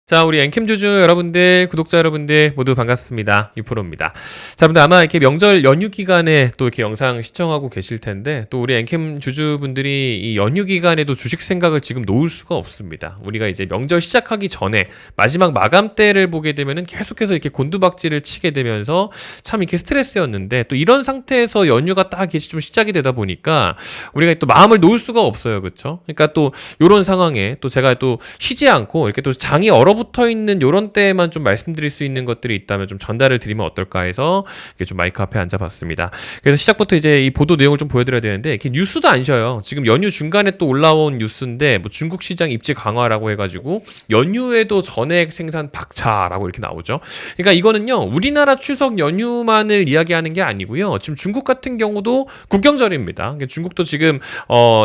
자, 우리 엔캠주주 여러분들, 구독자 여러분들 모두 반갑습니다. 유프로입니다. 자, 여러분들 아마 이렇게 명절 연휴 기간에 또 이렇게 영상 시청하고 계실 텐데, 또 우리 엔캠주주분들이 이 연휴 기간에도 주식 생각을 지금 놓을 수가 없습니다. 우리가 이제 명절 시작하기 전에 마지막 마감 때를 보게 되면은 계속해서 이렇게 곤두박질을 치게 되면서 참 이렇게 스트레스였는데, 또 이런 상태에서 연휴가 딱 이렇게 좀 시작이 되다 보니까 우리가 또 마음을 놓을 수가 없어요. 그렇죠? 그러니까 또 이런 상황에 또 제가 또 쉬지 않고 이렇게 또 장이 얼어붙어 있는 요런 때에만 좀 말씀드릴 수 있는 것들이 있다면 좀 전달을 드리면 어떨까 해서 이렇게 좀 마이크 앞에 앉아봤습니다. 그래서 시작부터 이제 이 보도 내용을 좀 보여드려야 되는데, 이렇게 뉴스도 안 쉬어요. 지금 연휴 중간에 또 올라온 뉴스인데, 뭐 중국 시장 입지 강화라고 해가지고 연휴에도 전액 생산 박차라고 이렇게 나오죠. 그러니까 이거는요, 우리나라 추석 연휴만을 이야기하는 게 아니고요. 지금 중국 같은 경우도 국경절입니다. 그러니까 중국도 지금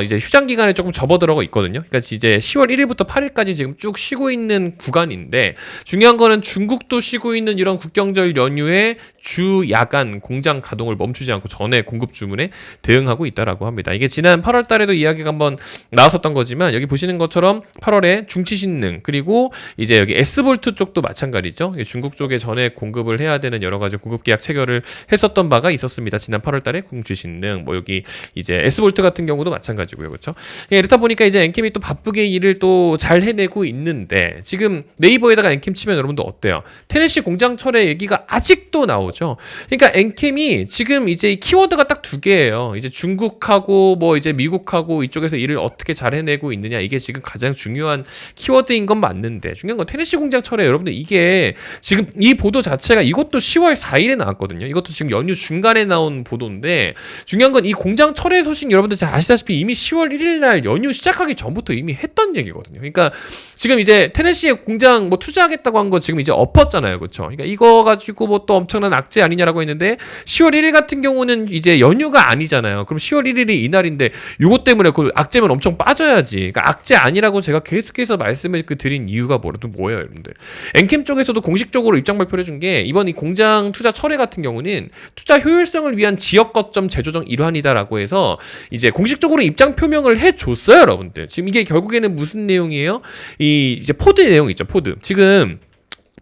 이제 휴장 기간에 조금 접어들어가 있거든요. 그러니까 이제 10월 1일부터 8일까지 지금 쭉 쉬고 있는 구간인데, 중요한 거는 중국도 쉬고 있는 이런 국경절 연휴에 주 야간 공장 가동을 멈추지 않고 전에 공급 주문에 대응하고 있다라고 합니다. 이게 지난 8월 달에도 이야기가 한번 나왔었던 거지만, 여기 보시는 것처럼 8월에 중치신능, 그리고 이제 여기 S볼트 쪽도 마찬가지죠. 중국 쪽에 전에 공급을 해야 되는 여러 가지 공급 계약 체결을 했었던 바가 있었습니다. 지난 8월 달에 중치신능, 뭐 여기 이제 S볼트 같은 경우도 마찬가지고요. 그렇죠? 이렇다 보니까 이제 엔캠이 또 바쁘게 일을 또 잘 해내고 있는데, 지금 네이버에다가 엔캠 치면 여러분들 어때요? 테네시 공장 철회 얘기가 아직도 나오죠. 그러니까 엔캠이 지금 이제 키워드가 딱 두 개예요. 이제 중국하고 뭐 이제 미국하고 이쪽에서 일을 어떻게 잘 해내고 있느냐, 이게 지금 가장 중요한 키워드인 건 맞는데, 중요한 건 테네시 공장 철회, 여러분들 이게 지금 이 보도 자체가 이것도 10월 4일에 나왔거든요. 이것도 지금 연휴 중간에 나온 보도인데, 중요한 건 이 공장 철회 소식 여러분들 잘 아시다시피 이미 10월 1일 날 연휴 시작하기 전부터 이미 했던 얘기거든요. 그러니까 지금 이제 테네시에 공장 뭐 투자하겠다고 한 거 지금 이제 엎었잖아요. 그렇죠? 그러니까 이거 가지고 뭐 또 엄청난 악재 아니냐라고 했는데, 10월 1일 같은 경우는 이제 연휴가 아니잖아요. 그럼 10월 1일이 이날인데 이것 때문에 그 악재면 엄청 빠져야지. 그러니까 악재 아니라고 제가 계속해서 말씀을 드린 이유가 뭐예요, 여러분들? 엔캠 쪽에서도 공식적으로 입장 발표를 해준 게, 이번 이 공장 투자 철회 같은 경우는 투자 효율성을 위한 지역 거점 재조정 일환이다라고 해서 이제 공식적으로 입장 표명을 해줬어요, 여러분들. 지금 이게 결국에는 무슨 내용이에요? 이제 포드 내용 있죠, 포드. 지금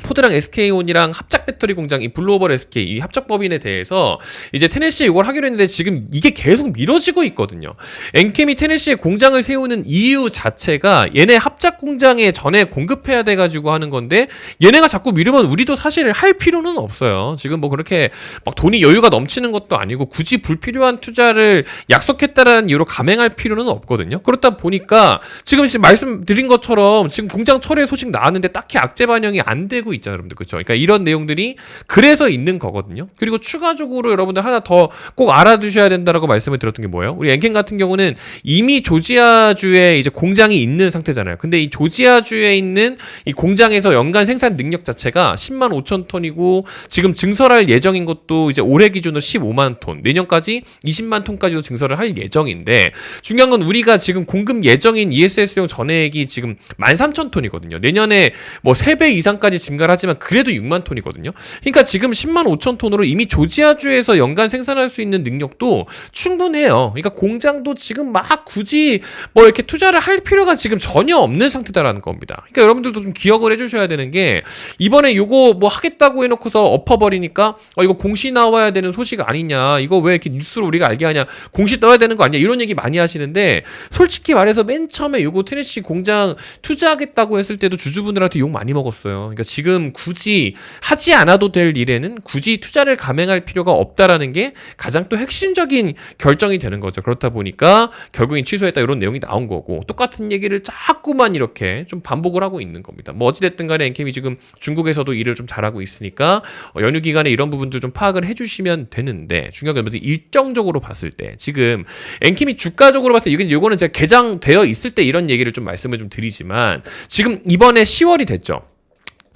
포드랑 SK온이랑 합작 배터리 공장, 이 블루오벌 SK 이 합작 법인에 대해서 이제 테네시에 이걸 하기로 했는데, 지금 이게 계속 미뤄지고 있거든요. 엔캠이 테네시에 공장을 세우는 이유 자체가 얘네 합작 공장에 전에 공급해야 돼가지고 하는 건데, 얘네가 자꾸 미루면 우리도 사실 할 필요는 없어요. 지금 뭐 그렇게 막 돈이 여유가 넘치는 것도 아니고 굳이 불필요한 투자를 약속했다라는 이유로 감행할 필요는 없거든요. 그렇다 보니까 지금 말씀드린 것처럼 지금 공장 철회 소식 나왔는데 딱히 악재 반영이 안 되고 있잖아요, 여러분들. 그렇죠? 그러니까 이런 내용들이 그래서 있는 거거든요. 그리고 추가적으로 여러분들 하나 더 꼭 알아두셔야 된다라고 말씀을 드렸던 게 뭐예요? 우리 엔캠 같은 경우는 이미 조지아주에 이제 공장이 있는 상태잖아요. 근데 이 조지아주에 있는 이 공장에서 연간 생산 능력 자체가 10만 5천 톤이고, 지금 증설할 예정인 것도 이제 올해 기준으로 15만 톤, 내년까지 20만 톤까지도 증설을 할 예정인데, 중요한 건 우리가 지금 공급 예정인 ESS용 전해액이 지금 13,000톤이거든요. 내년에 뭐 3배 이상까지 증가를 하지만 그래도 6만 톤이거든요. 그러니까 지금 10만 5천 톤으로 이미 조지아주에서 연간 생산할 수 있는 능력도 충분해요. 그러니까 공장도 지금 막 굳이 뭐 이렇게 투자를 할 필요가 지금 전혀 없는 상태다라는 겁니다. 그러니까 여러분들도 좀 기억을 해주셔야 되는 게, 이번에 요거 뭐 하겠다고 해놓고서 엎어버리니까 이거 공시 나와야 되는 소식 아니냐, 이거 왜 이렇게 뉴스로 우리가 알게 하냐, 공시 떠야 되는 거 아니냐, 이런 얘기 많이 하시는데, 솔직히 말해서 맨 처음에 요거 테네시 공장 투자하겠다고 했을 때도 주주분들한테 욕 많이 먹었어요. 그러니까 지금 굳이 하지 않아도 될 일에는 굳이 투자를 감행할 필요가 없다라는 게 가장 또 핵심적인 결정이 되는 거죠. 그렇다 보니까 결국엔 취소했다, 이런 내용이 나온 거고, 똑같은 얘기를 자꾸만 이렇게 좀 반복을 하고 있는 겁니다. 뭐 어찌됐든 간에 엔캠이 지금 중국에서도 일을 좀 잘하고 있으니까 연휴 기간에 이런 부분들 좀 파악을 해주시면 되는데, 중요한 건 일정적으로 봤을 때 지금 엔캠이 주가적으로 봤을 때, 이거는 제가 개장되어 있을 때 이런 얘기를 좀 말씀을 좀 드리지만, 지금 이번에 10월이 됐죠.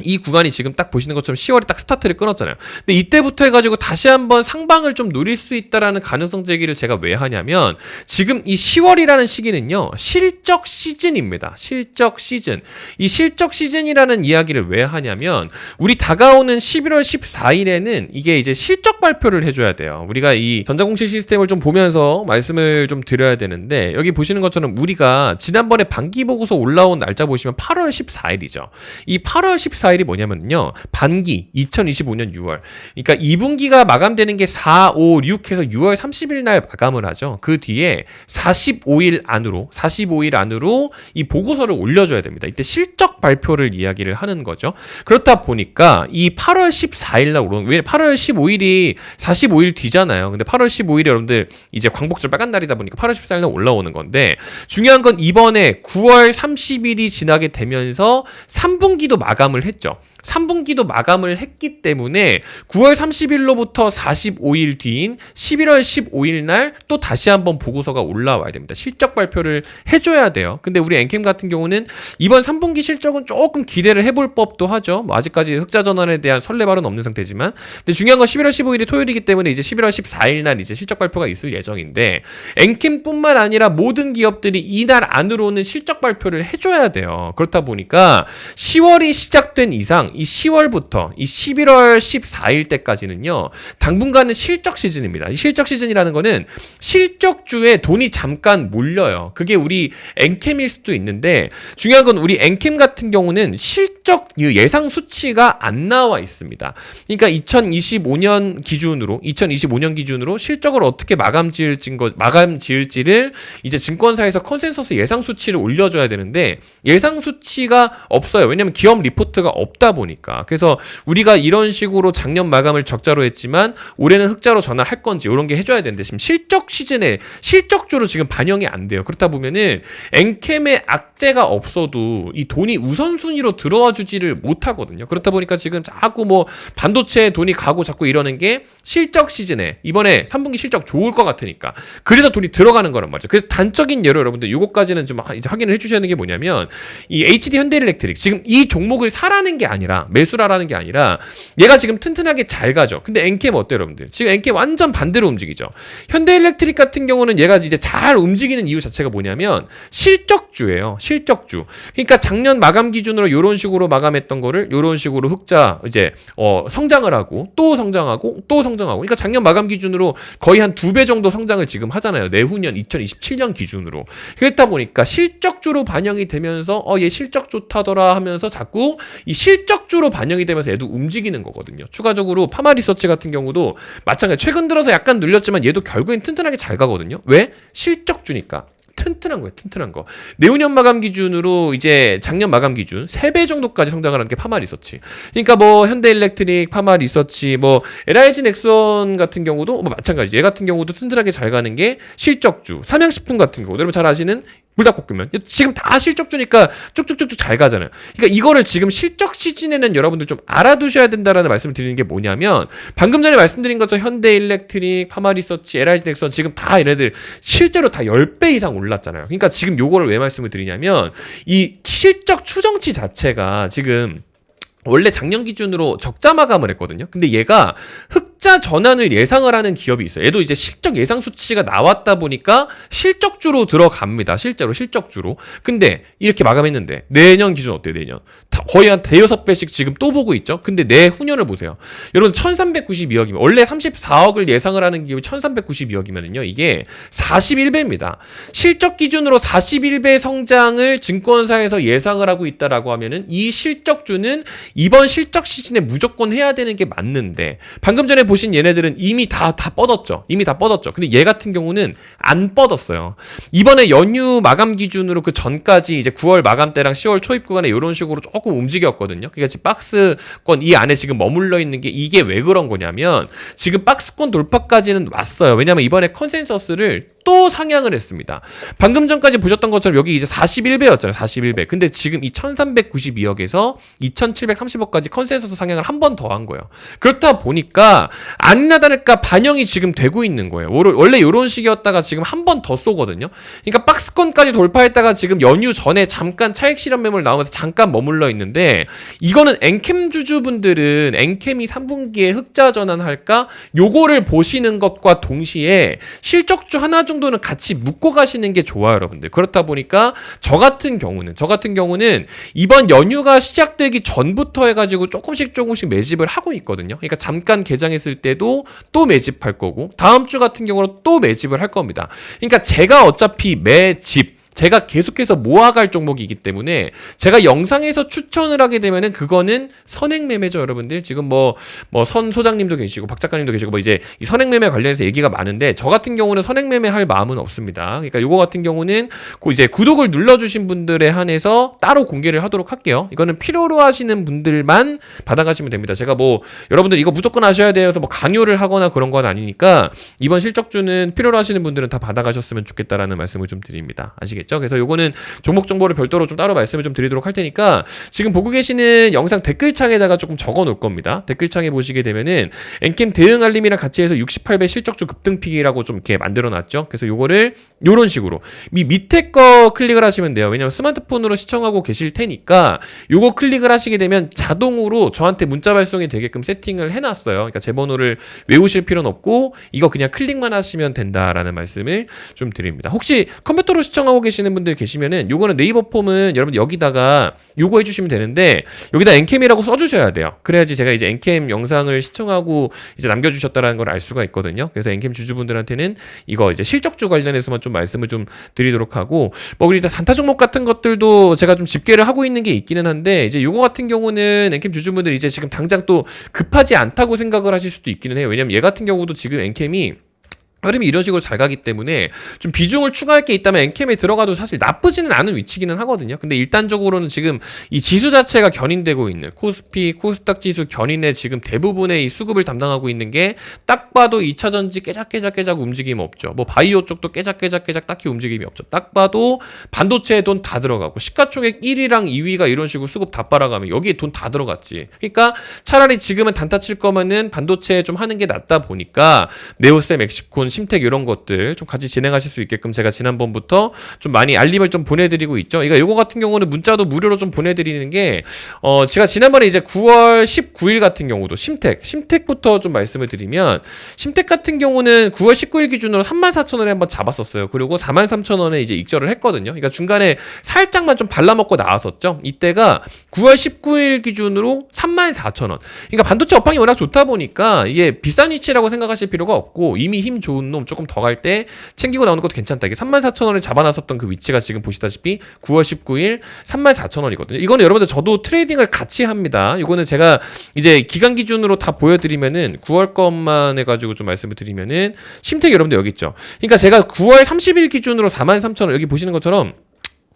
이 구간이 지금 딱 보시는 것처럼 10월에 딱 스타트를 끊었잖아요. 근데 이때부터 해가지고 다시 한번 상방을 좀 노릴 수 있다라는 가능성 제기를 제가 왜 하냐면 지금 이 10월이라는 시기는요 실적 시즌입니다. 실적 시즌. 이 실적 시즌이라는 이야기를 왜 하냐면 우리 다가오는 11월 14일에는 이게 이제 실적 발표를 해줘야 돼요. 우리가 이 전자공시 시스템을 좀 보면서 말씀을 좀 드려야 되는데 여기 보시는 것처럼 우리가 지난번에 반기 보고서 올라온 날짜 보시면 8월 14일이죠. 이 8월 14일이 뭐냐면요. 반기 2025년 6월. 그러니까 2분기가 마감되는 게 4, 5, 6 해서 6월 30일 날 마감을 하죠. 그 뒤에 45일 안으로 이 보고서를 올려줘야 됩니다. 이때 실적 발표를 이야기를 하는 거죠. 그렇다 보니까 이 8월 14일 날 오른, 왜 8월 15일이 45일 뒤잖아요. 근데 8월 15일이 여러분들 이제 광복절 빨간 날이다 보니까 8월 14일 날 올라오는 건데 중요한 건 이번에 9월 30일이 지나게 되면서 3분기도 마감을 했죠. 3분기도 마감을 했기 때문에 9월 30일로부터 45일 뒤인 11월 15일 날 또 다시 한번 보고서가 올라와야 됩니다. 실적 발표를 해줘야 돼요. 근데 우리 엔캠 같은 경우는 이번 3분기 실적은 조금 기대를 해볼 법도 하죠. 뭐 아직까지 흑자 전환에 대한 설레발은 없는 상태지만 근데 중요한 건 11월 15일이 토요일이기 때문에 이제 11월 14일 날 이제 실적 발표가 있을 예정인데 엔캠뿐만 아니라 모든 기업들이 이날 안으로는 실적 발표를 해줘야 돼요. 그렇다 보니까 10월이 시작된 이상 이 10월부터 이 11월 14일 때까지는요. 당분간은 실적 시즌입니다. 이 실적 시즌이라는 거는 실적주에 돈이 잠깐 몰려요. 그게 우리 엔캠일 수도 있는데 중요한 건 우리 엔캠 같은 경우는 실적 예상 수치가 안 나와 있습니다. 그러니까 2025년 기준으로 실적을 어떻게 마감 지을지를 이제 증권사에서 컨센서스 예상 수치를 올려줘야 되는데 예상 수치가 없어요. 왜냐면 기업 리포트가 없다 보니까. 그래서 우리가 이런 식으로 작년 마감을 적자로 했지만 올해는 흑자로 전환할 건지 이런 게 해줘야 되는데 지금 실적 시즌에 실적주로 지금 반영이 안 돼요. 그렇다 보면은 엔캠의 악재가 없어도 이 돈이 우선순위로 들어와 주지를 못하거든요. 그렇다 보니까 지금 자꾸 뭐 반도체에 돈이 가고 자꾸 이러는 게 실적 시즌에 이번에 3분기 실적 좋을 것 같으니까 그래서 돈이 들어가는 거란 말이죠. 그래서 단적인 예로 여러분들 요거까지는 좀 이제 확인을 해주셔야 하는 게 뭐냐면 이 HD 현대일렉트릭 지금 이 종목을 사라는 게 아니라 매수라라는 게 아니라 얘가 지금 튼튼하게 잘 가죠. 근데 엔캠 어때요 여러분들? 지금 엔캠 완전 반대로 움직이죠. 현대일렉트릭 같은 경우는 얘가 이제 잘 움직이는 이유 자체가 뭐냐면 실적주예요. 실적주. 그러니까 작년 마감 기준으로 이런 식으로 마감했던 거를 이런 식으로 흑자 이제 성장을 하고 또 성장하고 또 성장하고. 그러니까 작년 마감 기준으로 거의 한 2배 정도 성장을 지금 하잖아요. 내후년 2027년 기준으로. 그렇다 보니까 실적주로 반영이 되면서 얘 실적 좋다더라 하면서 자꾸 이 실적주로 반영이 되면서 얘도 움직이는 거거든요. 추가적으로 파마리서치 같은 경우도 마찬가지. 최근 들어서 약간 눌렸지만 얘도 결국엔 튼튼하게 잘 가거든요. 왜? 실적주니까. 튼튼한 거예요. 튼튼한 거. 내후년 마감 기준으로 이제 작년 마감 기준 3배 정도까지 성장을 하는 게 파마리서치. 그러니까 뭐 현대일렉트릭, 파마리서치, 뭐 LIG 넥슨 같은 경우도 뭐 마찬가지. 얘 같은 경우도 튼튼하게 잘 가는 게 실적주. 삼양식품 같은 경우 여러분 잘 아시는 불닭볶음면 지금 다 실적주니까 쭉쭉쭉쭉 잘 가잖아요. 그러니까 이거를 지금 실적 시즌에는 여러분들 좀 알아두셔야 된다라는 말씀을 드리는 게 뭐냐면 방금 전에 말씀드린 것처럼 현대일렉트릭, 파마리서치, LIG 넥슨 지금 다 얘네들 실제로 다 10배 이상 올랐잖아요. 그러니까 지금 요거를 왜 말씀을 드리냐면 이 실적 추정치 자체가 지금 원래 작년 기준으로 적자 마감을 했거든요. 근데 얘가 흑자 전환을 예상을 하는 기업이 있어요. 얘도 이제 실적 예상 수치가 나왔다 보니까 실적주로 들어갑니다. 실제로 실적주로. 근데 이렇게 마감했는데 내년 기준 어때요? 내년 거의 한 대여섯 배씩 지금 또 보고 있죠. 근데 내후년을 보세요. 여러분 1392억이면 원래 34억을 예상을 하는 기업이 1392억이면은요. 이게 41배입니다. 실적 기준으로 41배 성장을 증권사에서 예상을 하고 있다라고 하면은 이 실적주는 이번 실적 시즌에 무조건 해야 되는 게 맞는데 방금 전에 보신 얘네들은 이미 다 뻗었죠. 이미 다 뻗었죠. 근데 얘 같은 경우는 안 뻗었어요. 이번에 연휴 마감 기준으로 그 전까지 이제 9월 마감 때랑 10월 초입 구간에 이런 식으로 조금 움직였거든요. 그러니까 지금 박스권 이 안에 지금 머물러 있는 게 이게 왜 그런 거냐면 지금 박스권 돌파까지는 왔어요. 왜냐면 이번에 컨센서스를 또 상향을 했습니다. 방금 전까지 보셨던 것처럼 여기 이제 41배였잖아요. 41배. 근데 지금 이 1392억에서 2730억까지 컨센서스 상향을 한 번 더 한 거예요. 그렇다 보니까 아니나 다를까 반영이 지금 되고 있는 거예요. 원래 이런 식이었다가 지금 한 번 더 쏘거든요. 그러니까 박스권까지 돌파했다가 지금 연휴 전에 잠깐 차익 실현 매물 나오면서 잠깐 머물러 있는데, 이거는 엔캠 주주분들은 엔캠이 3분기에 흑자 전환할까 요거를 보시는 것과 동시에 실적주 하나 정도는 같이 묶고 가시는 게 좋아요, 여러분들. 그렇다 보니까 저 같은 경우는 이번 연휴가 시작되기 전부터 해가지고 조금씩 매집을 하고 있거든요. 그러니까 잠깐 개장했을 때도 또 매집할 거고, 다음 주 같은 경우는 또 매집을 할 겁니다. 그러니까 제가 어차피 제가 계속해서 모아갈 종목이기 때문에 제가 영상에서 추천을 하게 되면은 그거는 선행매매죠, 여러분들. 지금 선 소장님도 계시고 박 작가님도 계시고 이제 이 선행매매 관련해서 얘기가 많은데, 저 같은 경우는 선행매매 할 마음은 없습니다. 그러니까 요거 같은 경우는 이제 구독을 눌러주신 분들에 한해서 따로 공개를 하도록 할게요. 이거는 필요로 하시는 분들만 받아가시면 됩니다. 제가 여러분들 이거 무조건 하셔야 돼서 강요를 하거나 그런 건 아니니까, 이번 실적주는 필요로 하시는 분들은 다 받아가셨으면 좋겠다라는 말씀을 좀 드립니다. 아시겠죠? 그래서 요거는 종목 정보를 별도로 좀 따로 말씀을 좀 드리도록 할 테니까, 지금 보고 계시는 영상 댓글창에다가 조금 적어 놓을 겁니다. 댓글창에 보시게 되면은 엔캠 대응 알림이랑 같이 해서 68배 실적주 급등픽이라고 좀 이렇게 만들어 놨죠. 그래서 요거를 요런 식으로 밑에 거 클릭을 하시면 돼요. 왜냐면 스마트폰으로 시청하고 계실 테니까 요거 클릭을 하시게 되면 자동으로 저한테 문자 발송이 되게끔 세팅을 해놨어요. 그러니까 제 번호를 외우실 필요는 없고 이거 그냥 클릭만 하시면 된다라는 말씀을 좀 드립니다. 혹시 컴퓨터로 시청하고 계시는 분들 계시면은 요거는 네이버 폼은 여러분 여기다가 요거 해주시면 되는데, 여기다 엔캠이라고 써주셔야 돼요. 그래야지 제가 이제 엔캠 영상을 시청하고 이제 남겨주셨다라는 걸 알 수가 있거든요. 그래서 엔캠 주주분들한테는 이거 이제 실적주 관련해서만 좀 말씀을 좀 드리도록 하고, 그리고 단타 종목 같은 것들도 제가 좀 집계를 하고 있는 게 있기는 한데, 이제 요거 같은 경우는 엔캠 주주분들 이제 지금 당장 또 급하지 않다고 생각을 하실 수도 있기는 해요. 왜냐면 얘 같은 경우도 지금 엔캠이 흐름이 이런 식으로 잘 가기 때문에 좀 비중을 추가할 게 있다면 엔캠에 들어가도 사실 나쁘지는 않은 위치기는 하거든요. 근데 일단적으로는 지금 이 지수 자체가 견인되고 있는 코스피, 코스닥 지수 견인의 지금 대부분의 이 수급을 담당하고 있는 게 딱 봐도 2차전지 깨작깨작 움직임 없죠. 바이오 쪽도 깨작깨작 딱히 움직임이 없죠. 딱 봐도 반도체에 돈 다 들어가고, 시가총액 1위랑 2위가 이런 식으로 수급 다 빨아가면 여기에 돈 다 들어갔지. 그러니까 차라리 지금은 단타 칠 거면은 반도체 좀 하는 게 낫다 보니까 네오셈, 멕시콘, 심택 이런 것들 좀 같이 진행하실 수 있게끔 제가 지난번부터 좀 많이 알림을 좀 보내드리고 있죠. 그러니까 요거 같은 경우는 문자도 무료로 좀 보내드리는 게, 제가 지난번에 이제 9월 19일 같은 경우도 심택부터 좀 말씀을 드리면, 심택 같은 경우는 9월 19일 기준으로 34,000원에 한번 잡았었어요. 그리고 43,000원에 이제 익절을 했거든요. 그러니까 중간에 살짝만 좀 발라먹고 나왔었죠. 이때가 9월 19일 기준으로 34,000원. 그러니까 반도체 업황이 워낙 좋다 보니까 이게 비싼 위치라고 생각하실 필요가 없고, 이미 힘 좋은 놈 조금 더 갈 때 챙기고 나오는 것도 괜찮다. 이게 34,000원을 잡아놨었던 그 위치가 지금 보시다시피 9월 19일 34,000원이거든요. 이거는 여러분들 저도 트레이딩을 같이 합니다. 이거는 제가 이제 기간 기준으로 다 보여드리면은 9월 것만 해가지고 좀 말씀을 드리면은, 심택 여러분들 여기 있죠. 그러니까 제가 9월 30일 기준으로 43,000원 여기 보시는 것처럼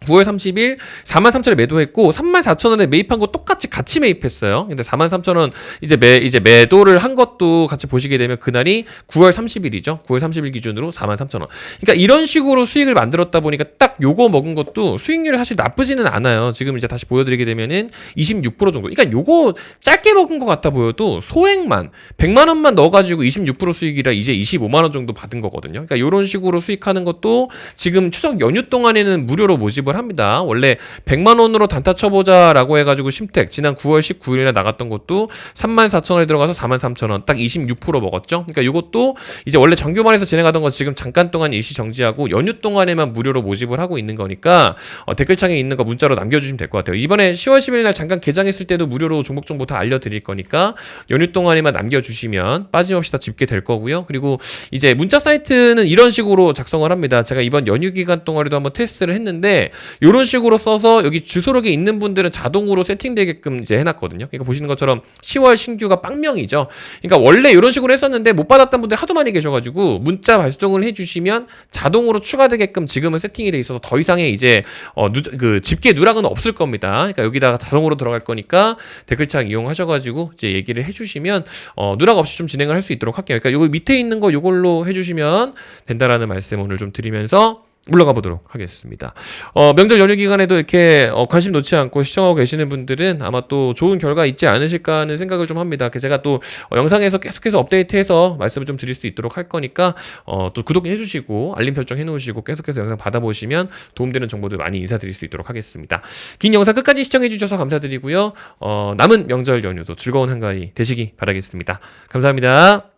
9월 30일 43,000원에 매도했고 34,000원에 매입한 거 똑같이 같이 매입했어요. 근데 43,000원 이제 매도를 한 것도 같이 보시게 되면 그날이 9월 30일이죠. 9월 30일 기준으로 43,000원. 그러니까 이런 식으로 수익을 만들었다 보니까 딱 요거 먹은 것도 수익률이 사실 나쁘지는 않아요. 지금 이제 다시 보여드리게 되면은 26% 정도. 그러니까 요거 짧게 먹은 것 같아 보여도 소액만 100만 원만 넣어가지고 26% 수익이라 이제 25만 원 정도 받은 거거든요. 그러니까 이런 식으로 수익하는 것도 지금 추석 연휴 동안에는 무료로 모집을 합니다. 원래 100만 원으로 단타 쳐보자라고 해가지고 심택 지난 9월 19일에 나갔던 것도 34,000원에 들어가서 43,000원 딱 26% 먹었죠. 그러니까 이것도 이제 원래 정규만에서 진행하던 거 지금 잠깐 동안 일시 정지하고 연휴 동안에만 무료로 모집을 하고 있는 거니까 댓글창에 있는 거 문자로 남겨주시면 될 것 같아요. 이번에 10월 10일 날 잠깐 개장했을 때도 무료로 종목 정보 다 알려드릴 거니까 연휴 동안에만 남겨주시면 빠짐없이 다 집계될 거고요. 그리고 이제 문자 사이트는 이런 식으로 작성을 합니다. 제가 이번 연휴 기간 동안에도 한번 테스트를 했는데 이런 식으로 써서 여기 주소록에 있는 분들은 자동으로 세팅되게끔 이제 해놨거든요. 그러니까 보시는 것처럼 10월 신규가 빵명이죠. 그러니까 원래 이런 식으로 했었는데 못 받았던 분들 하도 많이 계셔가지고 문자 발송을 해주시면 자동으로 추가되게끔 지금은 세팅이 돼 있어서 더 이상의 이제 그 집계 누락은 없을 겁니다. 그러니까 여기다가 자동으로 들어갈 거니까 댓글창 이용하셔가지고 이제 얘기를 해주시면 누락 없이 좀 진행을 할 수 있도록 할게요. 그러니까 요거 밑에 있는 거 요걸로 해주시면 된다라는 말씀 오늘 좀 드리면서 물러가 보도록 하겠습니다. 명절 연휴 기간에도 이렇게 관심 놓지 않고 시청하고 계시는 분들은 아마 또 좋은 결과 있지 않으실까 하는 생각을 좀 합니다. 제가 또 영상에서 계속해서 업데이트해서 말씀을 좀 드릴 수 있도록 할 거니까 또 구독해 주시고 알림 설정 해 놓으시고 계속해서 영상 받아보시면 도움되는 정보들 많이 인사드릴 수 있도록 하겠습니다. 긴 영상 끝까지 시청해 주셔서 감사드리고요. 남은 명절 연휴도 즐거운 한가위 되시기 바라겠습니다. 감사합니다.